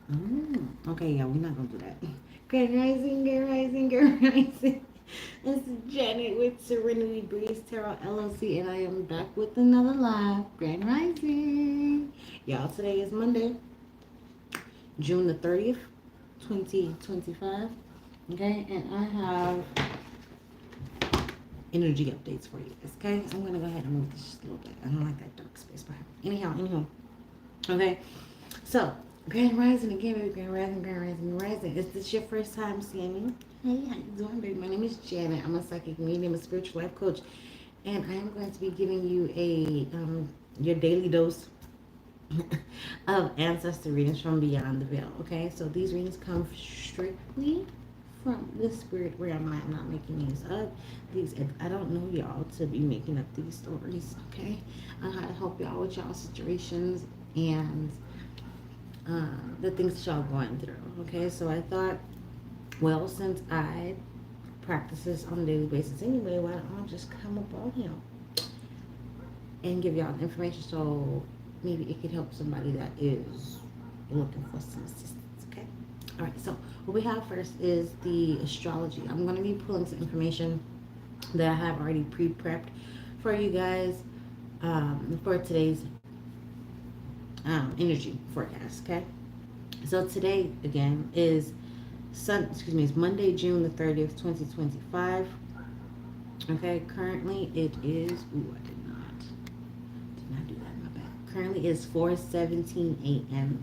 Okay, yeah, we're not gonna do that. Grand Rising, Grand Rising, Grand Rising. This is Janet with Serenity Breeze Tarot LLC, and I am back with another live Grand Rising. Y'all, today is Monday, June the 30th, 2025. Okay, and I have energy updates for you guys. Okay, I'm gonna go ahead and move this just a little bit. I don't like that dark space behind me. Anyhow. Okay, so Grand Rising again, baby. Grand Rising, Grand Rising, Grand Rising. Is this your first time seeing me? Hey, how you doing, baby? My name is Janet. I'm a psychic medium, a spiritual life coach, and I am going to be giving you a your daily dose of ancestor readings from beyond the veil. Okay, so these readings come strictly from the spirit realm. I'm not making these up. These I don't know y'all to be making up these stories. Okay, I how to help y'all with y'all situations and the things that y'all going through. Okay, so I thought, well, since I practice this on a daily basis anyway, why don't I just come up on here and give y'all the information so maybe it could help somebody that is looking for some assistance. Okay, all right, so what we have first is the astrology. I'm going to be pulling some information that I have already pre-prepped for you guys for today's energy forecast. Okay, so today again is it's Monday, June the 30th, 2025. Okay, currently it is I did not do that, my bad. Currently it's 4:17 a.m.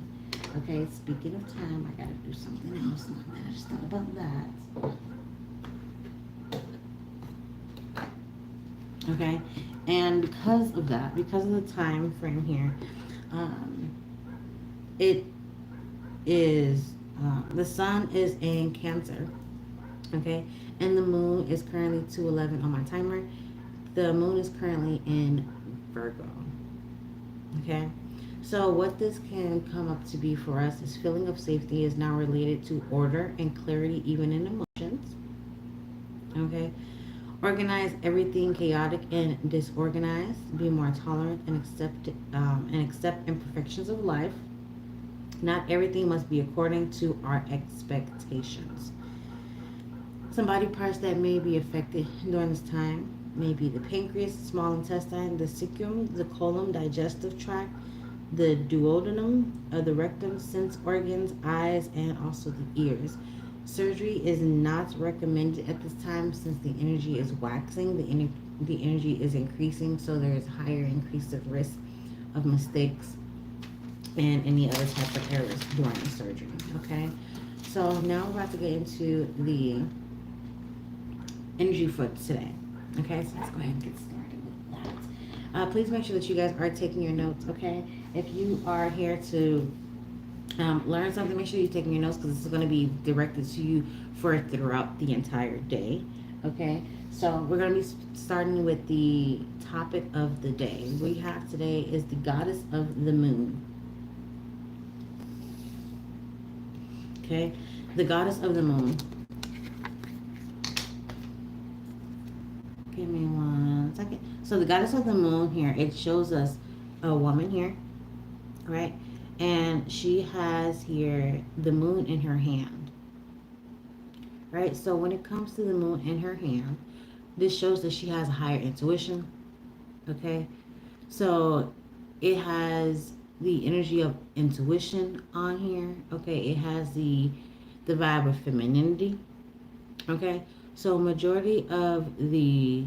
Okay, speaking of time, I gotta do something else. I just thought about that. Okay, and because of that, because of the time frame here, it is the sun is in Cancer, okay, and the moon is currently 2:11 on my timer. The moon is currently in Virgo. Okay, so what this can come up to be for us is feeling of safety is now related to order and clarity, even in emotions. Okay, organize everything chaotic and disorganized. Be more tolerant and accept imperfections of life. Not everything must be according to our expectations. Some body parts that may be affected during this time may be the pancreas, small intestine, the cecum, the colon, digestive tract, the duodenum, the rectum, sense organs, eyes, and also the ears. Surgery is not recommended at this time since the energy is waxing, the energy is increasing, so there is higher increase of risk of mistakes and any other type of errors during the surgery. Okay, so now we're about to get into the energy for today. Okay, so let's go ahead and get started with that. Please make sure that you guys are taking your notes. Okay, if you are here to learn something, make sure you're taking your notes because this is going to be directed to you for throughout the entire day. Okay, so we're going to be starting with the topic of the day. We have today is the goddess of the moon. Okay, the goddess of the moon. Give me 1 second. So the goddess of the moon here, it shows us a woman here, right? And she has here the moon in her hand, right? So when it comes to the moon in her hand, this shows that she has a higher intuition, okay? So it has the energy of intuition on here, okay? It has the vibe of femininity, okay? So majority of the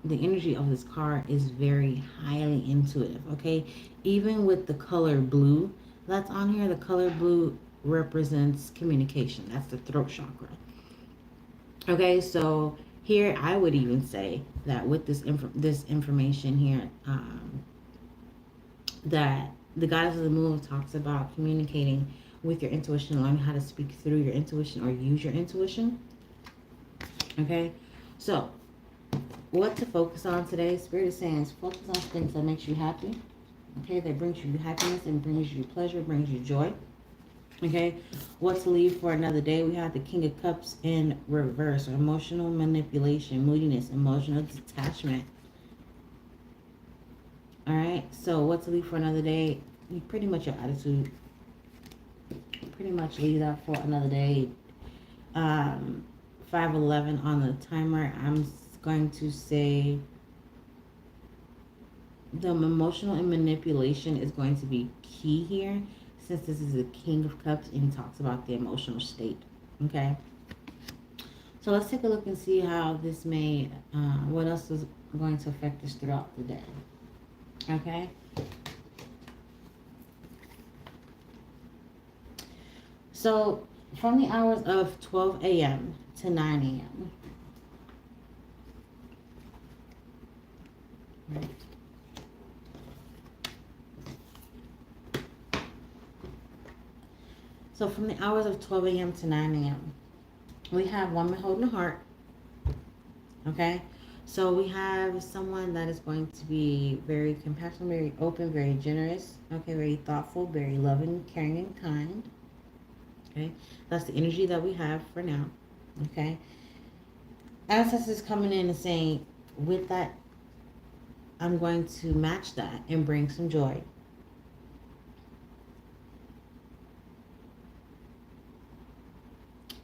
energy of this card is very highly intuitive, okay? Even with the color blue that's on here, the color blue represents communication. That's the throat chakra. Okay, so here I would even say that with this information here, that the goddess of the moon talks about communicating with your intuition, learning how to speak through your intuition or use your intuition. Okay, so what to focus on today? Spirit is saying focus on things that makes you happy. Okay, that brings you happiness and brings you pleasure, brings you joy. Okay, what to leave for another day? We have the King of Cups in reverse, or emotional manipulation, moodiness, emotional detachment. All right, so what to leave for another day? you pretty much your attitude pretty much leave that for another day. 5:11 on the timer. I'm going to say the emotional and manipulation is going to be key here, since this is the King of Cups and he talks about the emotional state. Okay, so let's take a look and see how this may, what else is going to affect us throughout the day. Okay. So from the hours of 12 a.m. to 9 a.m. Right. So from the hours of 12 a.m. to 9 a.m., we have woman holding a heart. Okay. So we have someone that is going to be very compassionate, very open, very generous. Okay. Very thoughtful, very loving, caring, and kind. Okay. That's the energy that we have for now. Okay. Ancestors coming in and saying, with that, I'm going to match that and bring some joy.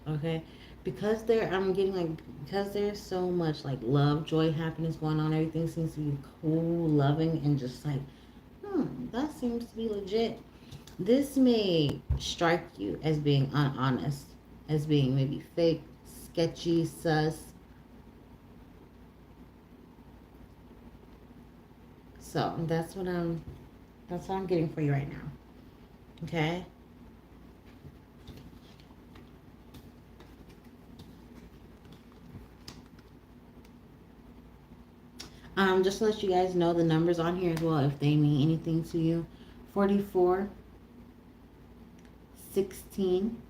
Okay, because I'm getting like, because there's so much like love, joy, happiness going on, everything seems to be cool, loving, and just like, that seems to be legit. This may strike you as being unhonest, as being maybe fake, sketchy, sus. So that's what I'm getting for you right now. Okay. Just to let you guys know the numbers on here as well, if they mean anything to you. 44, 16,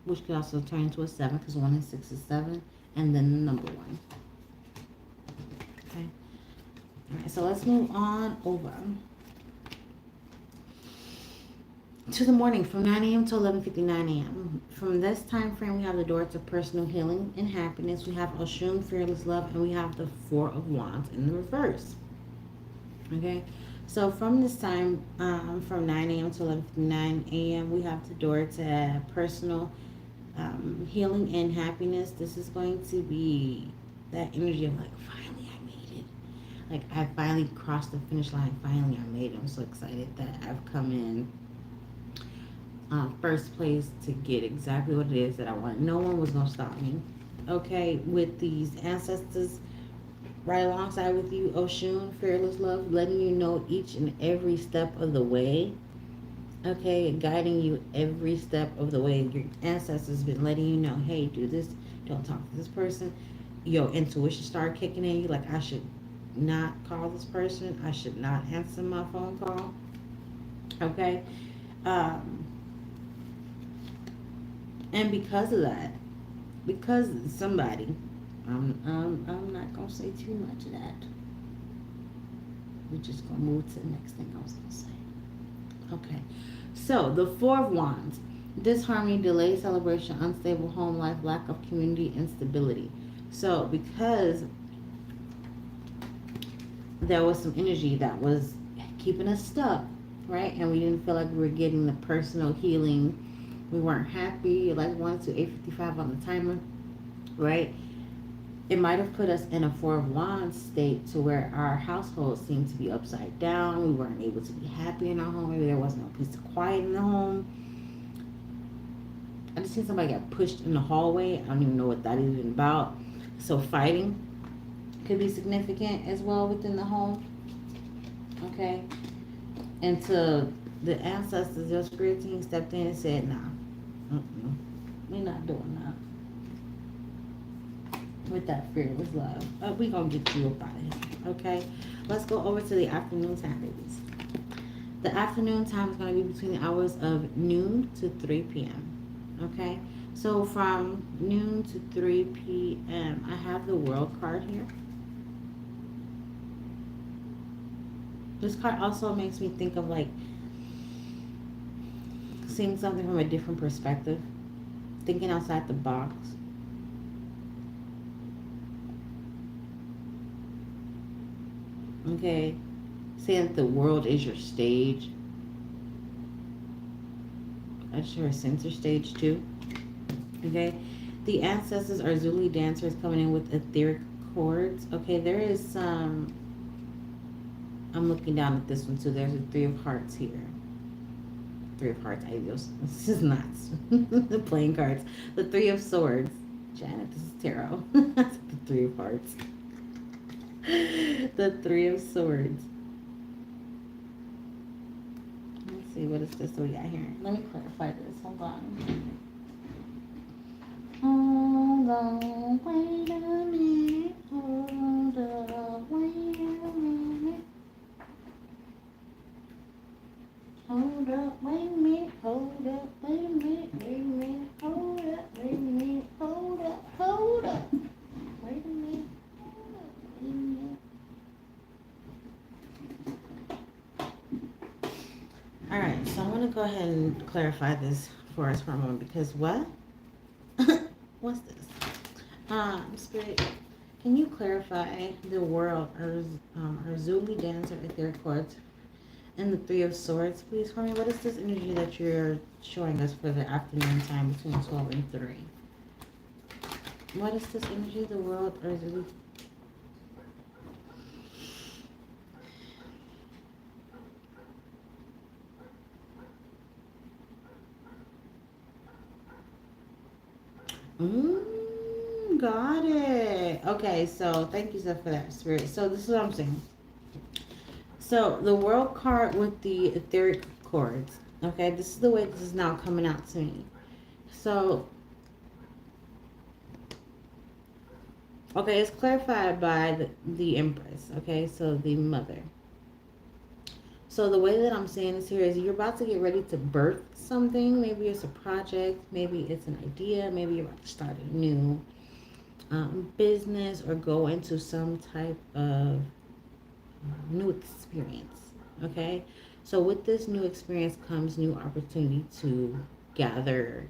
which could also turn into a 7 because 1 and 6 is 7, and then the number 1. Okay. All right, so let's move on over to the morning from 9 a.m. to 11:59 a.m. From this time frame, we have the door to personal healing and happiness. We have Oshun, fearless love, and we have the 4 of Wands in the reverse. Okay, so from this time, from 9 a.m. to 11:59 a.m., we have the door to personal healing and happiness. This is going to be that energy of like, finally I made it. Like, I finally crossed the finish line. Finally I made it. I'm so excited that I've come in first place to get exactly what it is that I want. No one was going to stop me. Okay, with these ancestors right alongside with you, Oshun, fearless love, letting you know each and every step of the way. Okay, guiding you every step of the way. Your ancestors been letting you know, hey, do this, don't talk to this person. Your intuition start kicking in. You like, I should not call this person. I should not answer my phone call. Okay. And because of that, because somebody, I'm not gonna say too much of that. We're just gonna move to the next thing I was gonna say. Okay, so the 4 of Wands, disharmony, delay, celebration, unstable home life, lack of community, instability. So because there was some energy that was keeping us stuck, right? And we didn't feel like we were getting the personal healing. We weren't happy, like 1 to 8:55 on the timer, right? It might have put us in a 4 of Wands state to where our household seemed to be upside down. We weren't able to be happy in our home. Maybe there wasn't no peace of quiet in the home. I just seen somebody get pushed in the hallway. I don't even know what that is even about. So fighting could be significant as well within the home. Okay. And to the ancestors, your spirit team stepped in and said, nah, we're not doing that. With that fearless love. We're going to get you up out of here. Okay? Let's go over to the afternoon time, babies. The afternoon time is going to be between the hours of noon to 3 p.m. Okay? So from noon to 3 p.m., I have the World card here. This card also makes me think of like seeing something from a different perspective, thinking outside the box. Okay, saying that the world is your stage. I just heard center stage too. Okay. The ancestors are Zulu dancers coming in with etheric chords. Okay, there is some. I'm looking down at this one too. There's a Three of Hearts here. Three of Hearts. This is not playing cards. The Three of Swords. Janet, this is tarot. The Three of Hearts. The Three of Swords. Let's see, what is this we got here? Let me clarify this. Hold on. Hold on, wait a minute. Hold up, wait a minute. Hold up, wait a minute. Hold up, wait a minute. Wait a minute. Hold up, wait a minute. Hold up, hold up. Wait a minute. Hold up, wait a minute. All right, so I'm gonna go ahead and clarify this for us for a moment because what? What's this? Spirit, can you clarify the world or Zulu dancer etheric chords and the Three of Swords, please, for me? What is this energy that you're showing us for the afternoon time between 12 and 3? What is this energy, the world or Zulu? Got it. Okay, so thank you, Seth, for that, Spirit. So this is what I'm saying. So the world card with the etheric chords. Okay, this is the way this is now coming out to me. So, okay, it's clarified by the Empress. Okay, so the mother. So the way that I'm saying this here is you're about to get ready to birth something. Maybe it's a project. Maybe it's an idea. Maybe you're about to start a new business or go into some type of new experience. Okay, so with this new experience comes new opportunity to gather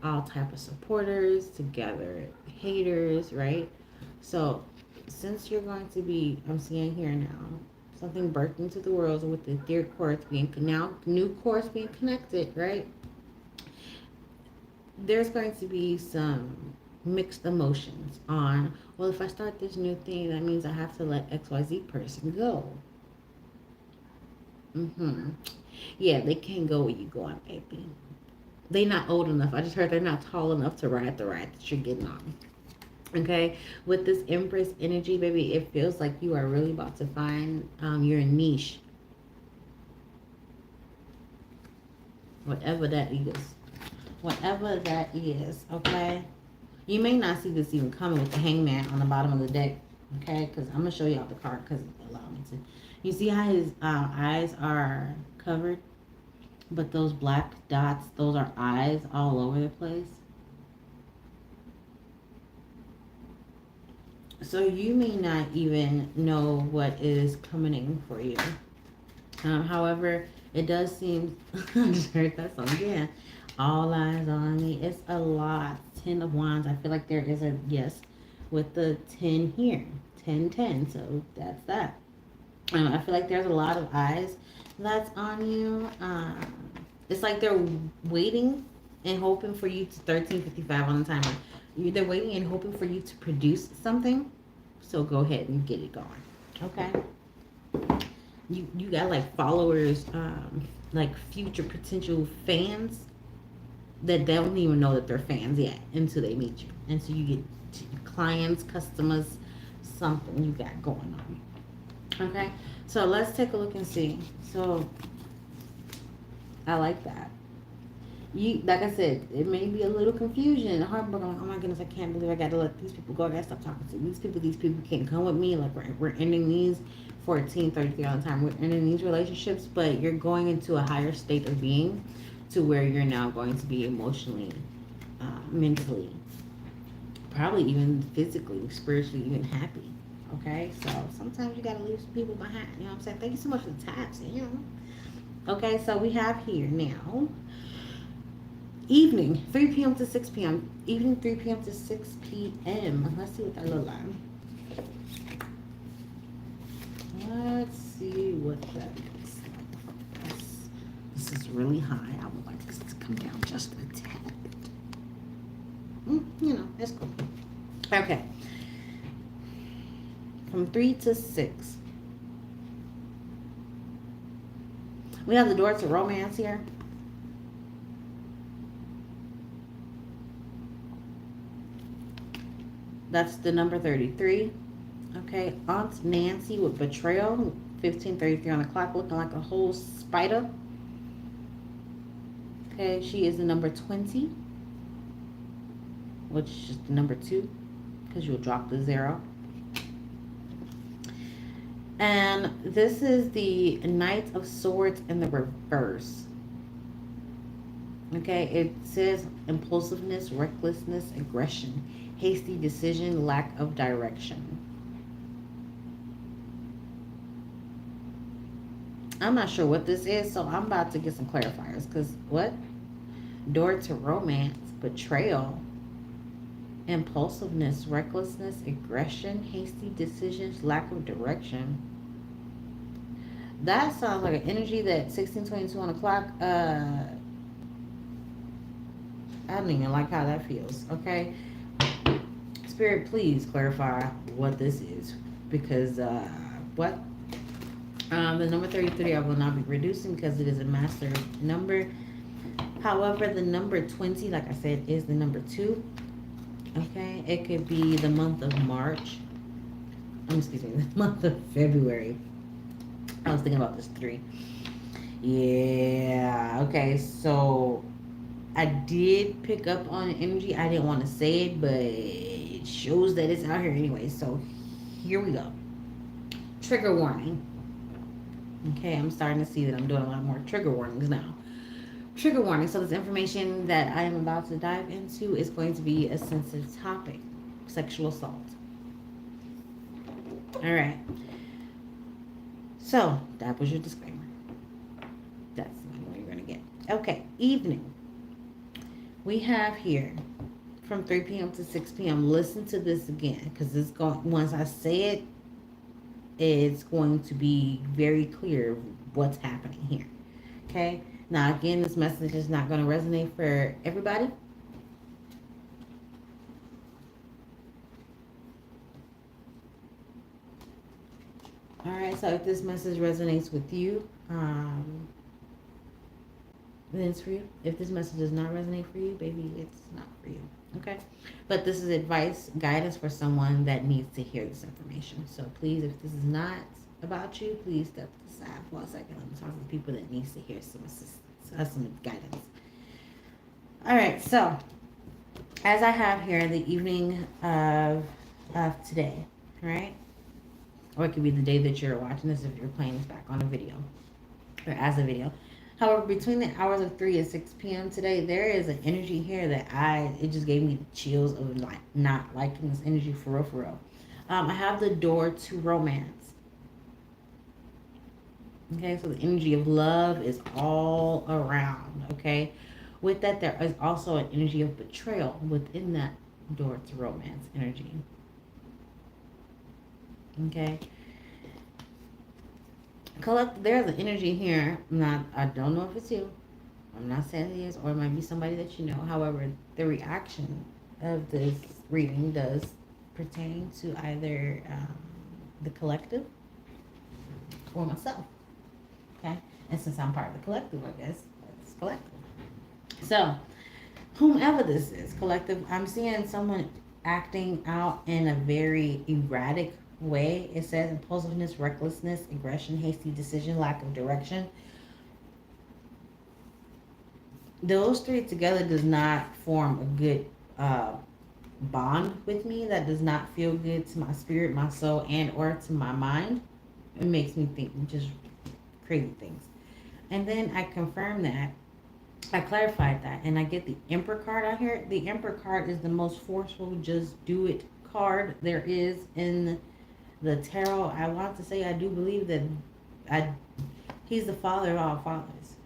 all type of supporters, to gather haters, right? So since you're going to be, I'm seeing here now, something birthed into the world with the etheric chords being now new chords being connected, right? There's going to be some mixed emotions on, well, if I start this new thing, that means I have to let XYZ person go. Yeah, they can't go where you going, baby. They not old enough. I just heard they're not tall enough to ride the ride that you're getting on. Okay, with this Empress energy, baby, it feels like you are really about to find your niche. Whatever that is. Whatever that is, okay? You may not see this even coming with the Hangman on the bottom of the deck, okay? Because I'm going to show you all the card because it allowed me to. You see how his eyes are covered? But those black dots, those are eyes all over the place. So you may not even know what is coming in for you. However, it does seem, I just heard that song again. All eyes on me. It's a lot. 10 of Wands. I feel like there is a, yes, with the 10 here. 10, 10. So that's that. I feel like there's a lot of eyes that's on you. It's like they're waiting and hoping for you to 13:55 on the timer. They're waiting and hoping for you to produce something. So go ahead and get it going. Okay. You got like followers, like future potential fans that they don't even know that they're fans yet until they meet you. And so you get clients, customers, something you got going on. Okay, so let's take a look and see. So I like that. You, like I said, it may be a little confusion, heartbroken. Like, oh my goodness, I can't believe I got to let these people go. I got to stop talking to these people. These people can't come with me. Like we're ending these 14:33 all the time. We're ending these relationships, but you're going into a higher state of being, to where you're now going to be emotionally, mentally, probably even physically, spiritually, even happy. Okay, so sometimes you gotta leave some people behind. You know what I'm saying? Thank you so much for the taps. You know. Okay, so we have here now. Evening, 3 p.m. to 6 p.m. Evening, 3 p.m. to 6 p.m. Let's see what that look like. Let's see. really high. I would like this to come down just a tad bit. You know, it's cool. Okay. From 3 to 6. We have the door to romance here. That's the number 33. Okay. Aunt Nancy with betrayal. 15:33 on the clock, looking like a whole spider. Okay. She is the number 20, which is the number 2, because you'll drop the 0. And this is the Knight of Swords in the reverse. Okay, it says impulsiveness, recklessness, aggression, hasty decision, lack of direction. I'm not sure what this is, so I'm about to get some clarifiers. Because what? Door to romance, betrayal, impulsiveness, recklessness, aggression, hasty decisions, lack of direction. That sounds like an energy that 16:22 on the clock. I don't even like how that feels. Okay, Spirit, please clarify what this is, because what? The number 33 I will not be reducing because it is a master number. However, the number 20, like I said, is the number 2. Okay, it could be the month of March. Excuse me, the month of February. I was thinking about this 3. Yeah, okay, so I did pick up on energy. I didn't want to say it, but it shows that it's out here anyway. So here we go. Trigger warning. Okay, I'm starting to see that I'm doing a lot more trigger warnings now. Trigger warning. So this information that I am about to dive into is going to be a sensitive topic. Sexual assault. All right. So that was your disclaimer. That's what you're going to get. Okay, evening. We have here from 3 p.m. to 6 p.m. Listen to this again, because it's going. Once I say it, it's going to be very clear what's happening here. Okay. Now, again, this message is not going to resonate for everybody. All right. So if this message resonates with you, then it's for you. If this message does not resonate for you, baby, it's not for you. Okay? But this is advice, guidance for someone that needs to hear this information. So please, if this is not about you, please step aside for a second. Let me talk to the people that needs to hear some assistance, some guidance. All right. So as I have here, the evening of today, right? Or it could be the day that you're watching this if you're playing this back on a video or as a video. However, between the hours of 3 and 6 p.m. today, there is an energy here that it just gave me the chills of like not liking this energy for real, for real. I have the door to romance. Okay, so the energy of love is all around, okay? With that, there is also an energy of betrayal within that door to romance energy. Okay? There's an energy here. I don't know if it's you. I'm not saying it is, or it might be somebody that you know. However, the reaction of this reading does pertain to either the collective or myself. Okay? And since I'm part of the collective, I guess it's collective. So, whomever this is, collective, I'm seeing someone acting out in a very erratic way. It says impulsiveness, recklessness, aggression, hasty decision, lack of direction. Those 3 together does not form a good bond with me. That does not feel good to my spirit, my soul, and or to my mind. It makes me think just crazy things. And then I confirm that. I clarified that, and I get the Emperor card out here. The Emperor card is the most forceful, just do it card there is in the tarot. I want to say I do believe that he's the father of all fathers.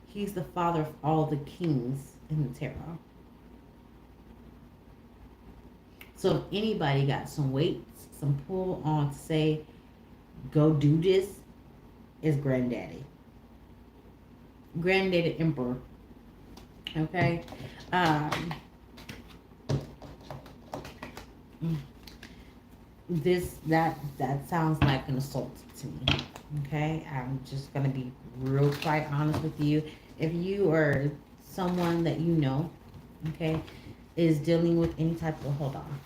He's the father of all the kings in the tarot. So if anybody got some weight, some pull on to say, go do this, is granddaddy. Granddaddy emperor. Okay. Um, that sounds like an assault to me. Okay. I'm just gonna be real quite honest with you. If you are someone that you know, okay, is dealing with any type of, hold on,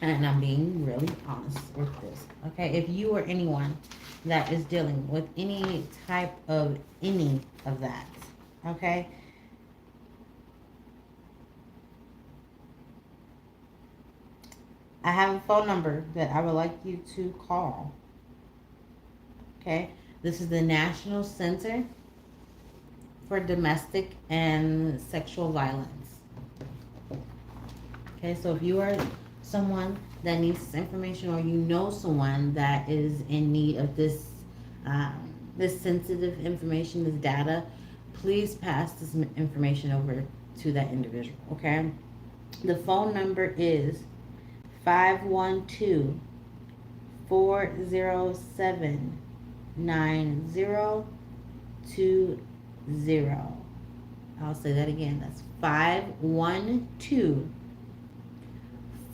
and I'm being really honest with this. Okay, if you or anyone that is dealing with any type of any of that, okay, I have a phone number that I would like you to call. Okay, this is the National Center for Domestic and Sexual Violence. Okay, so if you are someone that needs this information, or you know someone that is in need of this this sensitive information, this data, please pass this information over to that individual. Okay, the phone number is 512-407-9020. I'll say that again. That's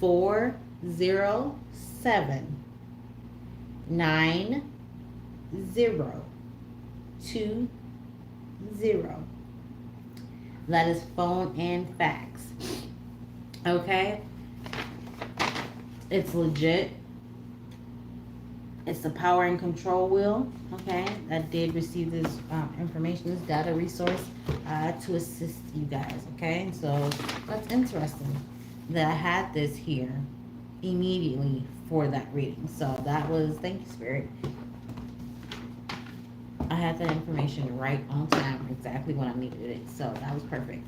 512-407-9020. That is phone and fax. Okay? It's legit. It's the power and control wheel. Okay? I did receive this information, this data resource to assist you guys. Okay? So that's interesting that I had this here immediately for that reading. So that was, thank you, Spirit. I had that information right on time, exactly when I needed it. So that was perfect.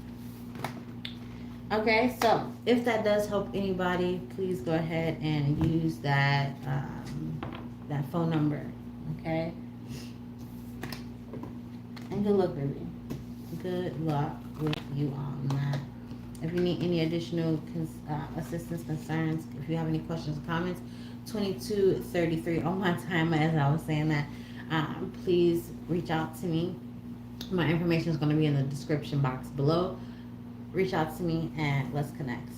Okay, so if that does help anybody, please go ahead and use that that phone number. Okay, and good luck, baby. Good luck with you on that. If you need any additional assistance, concerns, if you have any questions or comments, 2233 on my timer as I was saying that, please reach out to me. My information is going to be in the description box below. Reach out to me and let's connect.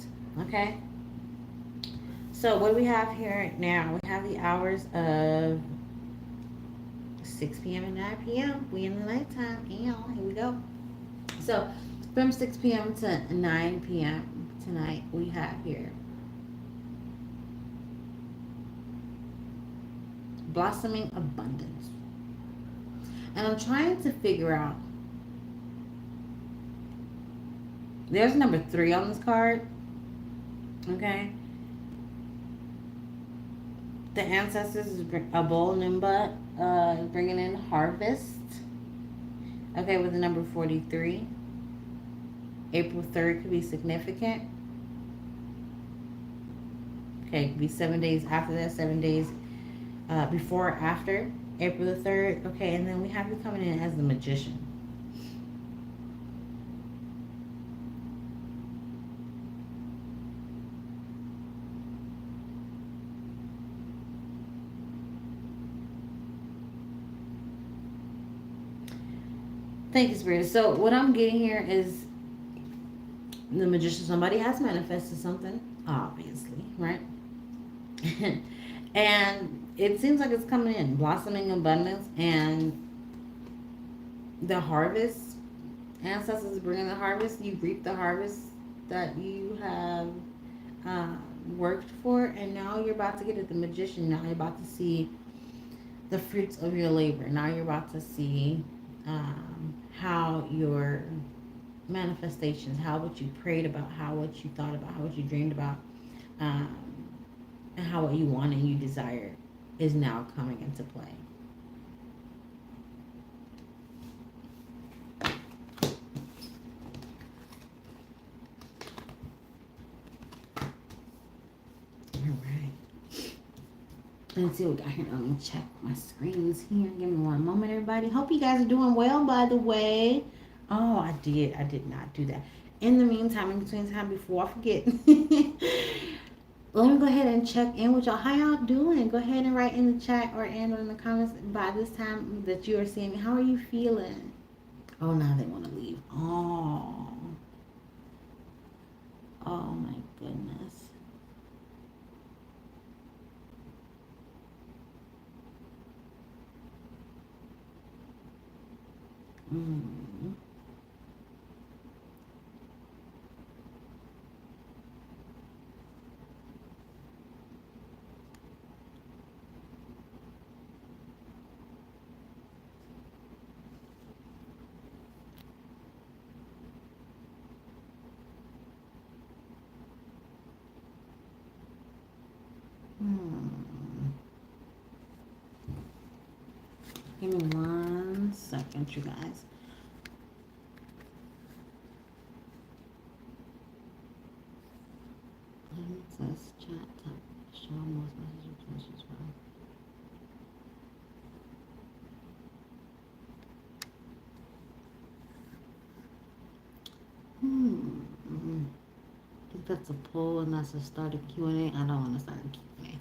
Okay? So what do we have here now? We have the hours of 6 p.m. and 9 p.m. We in the nighttime. Here we go. So from 6 p.m. to 9 p.m. tonight, we have here blossoming abundance. And I'm trying to figure out, there's number 3 on this card. Okay. The ancestors is a bowl nimba, bringing in harvest. Okay, with the number 43. April 3rd could be significant. Okay, it could be 7 days after that, 7 days before or after April the 3rd. Okay, and then we have you coming in as the magician. Thank you, Spirit. So what I'm getting here is the magician. Somebody has manifested something, obviously, right? And it seems like it's coming in, blossoming abundance, and the harvest. Ancestors bringing the harvest. You reap the harvest that you have worked for, and now you're about to get it. The magician. Now you're about to see the fruits of your labor. Now you're about to see how your manifestations, how what you prayed about, how what you thought about, how what you dreamed about, and how what you wanted and you desired is now coming into play. Let's see what we got here. Let me check my screens here. Give me one moment, everybody. Hope you guys are doing well, by the way. Oh, I did not do that. In the meantime, in between time, before I forget, let me go ahead and check in with y'all. How y'all doing? Go ahead and write in the chat or in the comments by this time that you are seeing me. How are you feeling? Oh, now they want to leave. Oh. Oh my goodness. Mm. Hmm. Give me 1 second, you guys. Says chat type. Show most messages as well. I think that's a poll and that's a start a Q&A. I don't want to start a Q&A.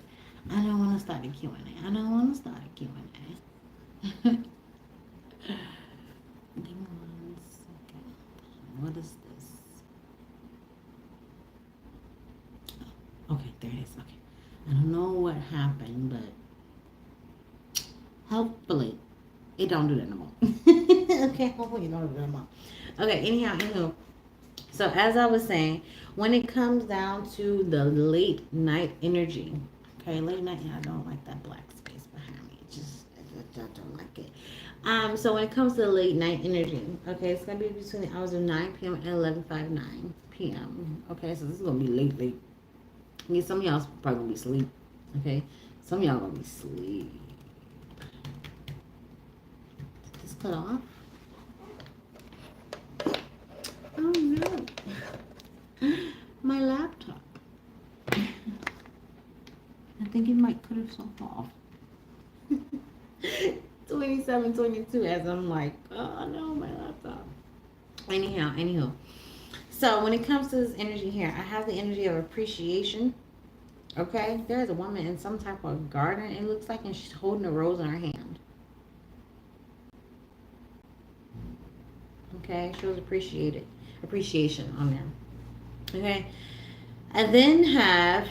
I don't want to start a Q&A. I don't want to start a Q&A. Give me 1 second. What is this? Oh, okay, there it is. Okay. I don't know what happened, but hopefully it don't do that no more. Okay, hopefully it don't do that no more. Okay, anyhow. So as I was saying, when it comes down to the late night energy, okay, late night, yeah, I don't like that black space behind me. I don't like it. So when it comes to the late night energy, okay, it's gonna be between the hours of 9 p.m. and 11:59 p.m. Okay, so this is gonna be late. Yeah, some of y'all probably gonna be asleep. Okay, some of y'all gonna be asleep. Did this cut off? Oh no. My laptop. I think it might cut itself off. 27:22 as I'm like, oh no, my laptop. Anyhow. So when it comes to this energy here, I have the energy of appreciation. Okay, there's a woman in some type of garden, it looks like, and she's holding a rose in her hand. Okay, shows appreciation on there. Okay, I then have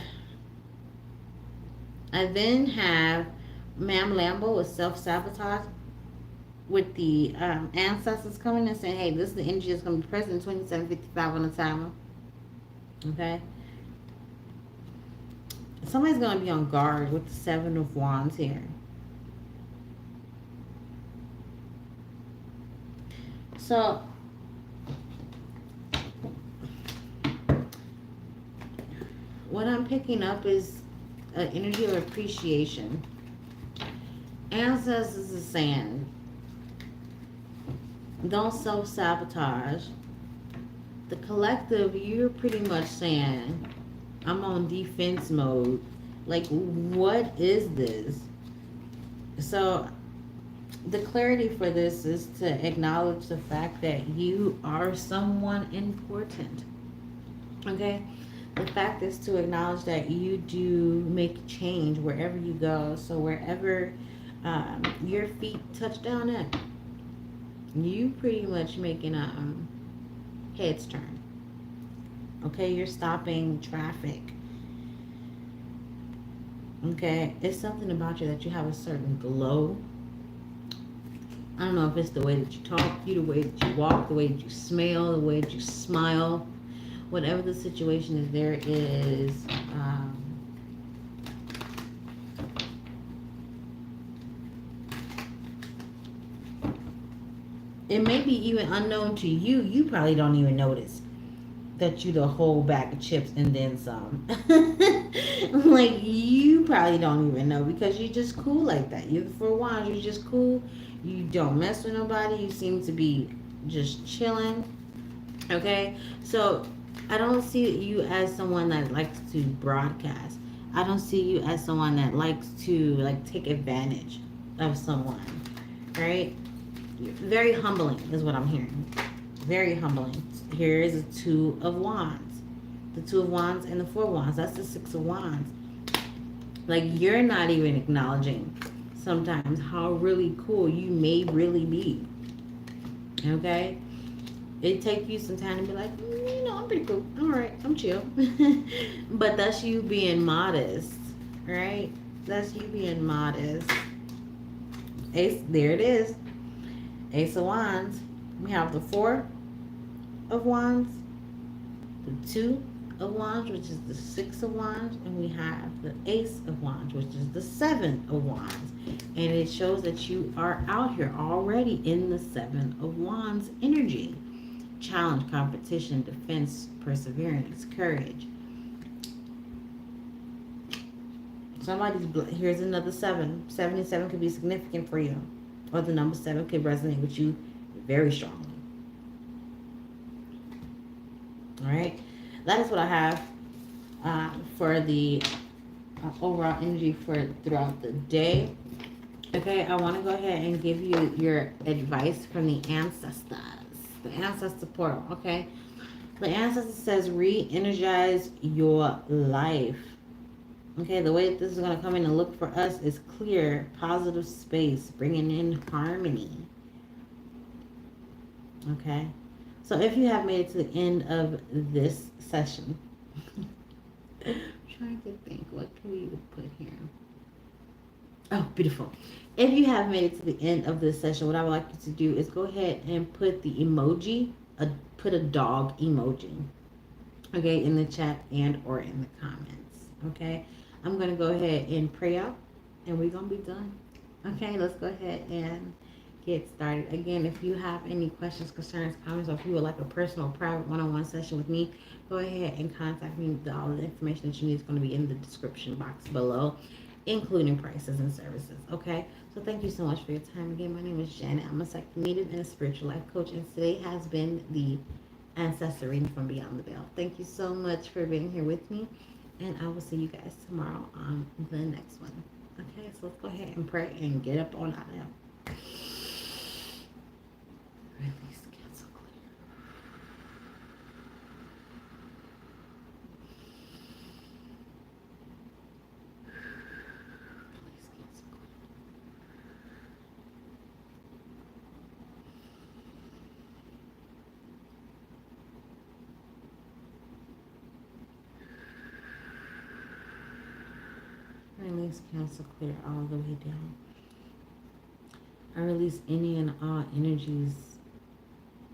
Ma'am Lambo with self-sabotage with the ancestors coming and saying, hey, this is the energy that's going to be present in 2755 on the timer. Okay, somebody's going to be on guard with the 7 of Wands here. So what I'm picking up is an energy of appreciation. Ancestors is saying, don't self-sabotage. The collective, you're pretty much saying, I'm on defense mode. Like, what is this? So the clarity for this is to acknowledge the fact that you are someone important. Okay? The fact is to acknowledge that you do make change wherever you go. So wherever your feet touch down at, you pretty much making heads turn. Okay, you're stopping traffic. Okay, it's something about you that you have a certain glow. I don't know if it's the way that you talk, the way that you walk, the way that you smell, the way that you smile. Whatever the situation is, there is it may be even unknown to you. You probably don't even notice that you the whole bag of chips and then some. Like, you probably don't even know because you're just cool like that. You're for Wands, you're just cool. You don't mess with nobody. You seem to be just chilling. Okay, so I don't see you as someone that likes to broadcast. I don't see you as someone that likes to like take advantage of someone, right? Very humbling is what I'm hearing. Very humbling. Here is a 2 of Wands. the Two of Wands, and the Four of Wands. That's the Six of Wands. Like, you're not even acknowledging sometimes how really cool you may really be. Okay? It take you some time to be like, you know, I'm pretty cool. All right, I'm chill. But that's you being modest, right? That's you being modest. Ace, there it is. Ace of Wands. We have the Four of Wands, the Two of Wands, which is the Six of Wands, and we have the Ace of Wands, which is the Seven of Wands. And it shows that you are out here already in the Seven of Wands energy. Challenge, competition, defense, perseverance, courage. Here's another 7. 77 could be significant for you, or the number 7 could resonate with you very strongly. All right, that is what I have for the overall energy for throughout the day. Okay, I want to go ahead and give you your advice from the ancestors. The ancestor portal, okay? The ancestor says re-energize your life. Okay, the way that this is going to come in and look for us is clear, positive space, bringing in harmony. Okay, so if you have made it to the end of this session, I'm trying to think, what can we put here? Oh, beautiful. If you have made it to the end of this session, what I would like you to do is go ahead and put the emoji, put a dog emoji, okay, in the chat and or in the comments, okay? I'm going to go ahead and pray out, and we're going to be done. Okay, let's go ahead and get started. Again, if you have any questions, concerns, comments, or if you would like a personal, private, one-on-one session with me, go ahead and contact me. All the information that you need is going to be in the description box below, including prices and services, okay? So thank you so much for your time. Again, my name is Janet. I'm a psychic medium and a spiritual life coach, and today has been the Ancestor reading from Beyond the Veil. Thank you so much for being here with me, and I will see you guys tomorrow on the next one. Okay, so let's go ahead and pray and get up on out of here. Release, cancel, clear. Release, cancel, clear. Release, cancel, clear all the way down. I release any and all energies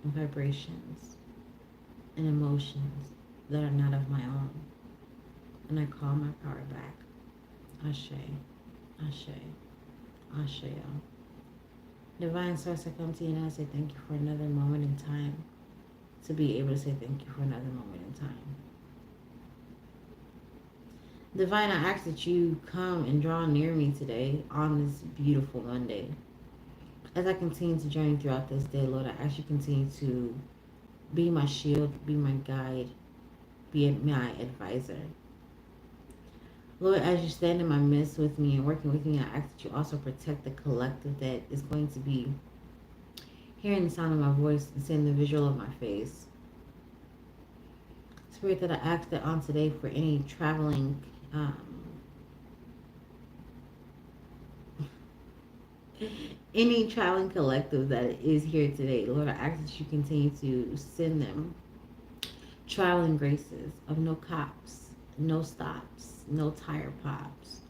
and vibrations and emotions that are not of my own. And I call my power back. Ashe, Ashe, Ashe. Divine Source, I come to you and I say thank you for another moment in time. To be able to say thank you for another moment in time. Divine, I ask that you come and draw near me today on this beautiful Monday. As I continue to journey throughout this day, Lord, I ask you continue to be my shield, be my guide, be my advisor. Lord, as you stand in my midst with me and working with me, I ask that you also protect the collective that is going to be hearing the sound of my voice and seeing the visual of my face. Spirit, that I ask that on today for any traveling any traveling collective that is here today, Lord, I ask that you continue to send them traveling graces of no cops, no stops, no tire pops.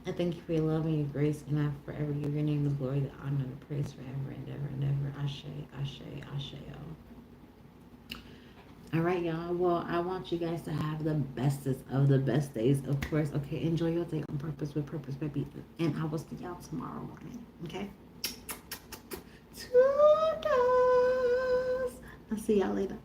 I thank you for your love and your grace, and I forever give your name the glory, the honor, and the praise forever and ever and ever. Ashe, Ashe, Ashe. All right, y'all. Well, I want you guys to have the bestest of the best days, of course. Okay, enjoy your day on purpose, with purpose, baby. And I will see y'all tomorrow morning. Okay? Toodles. I'll see y'all later.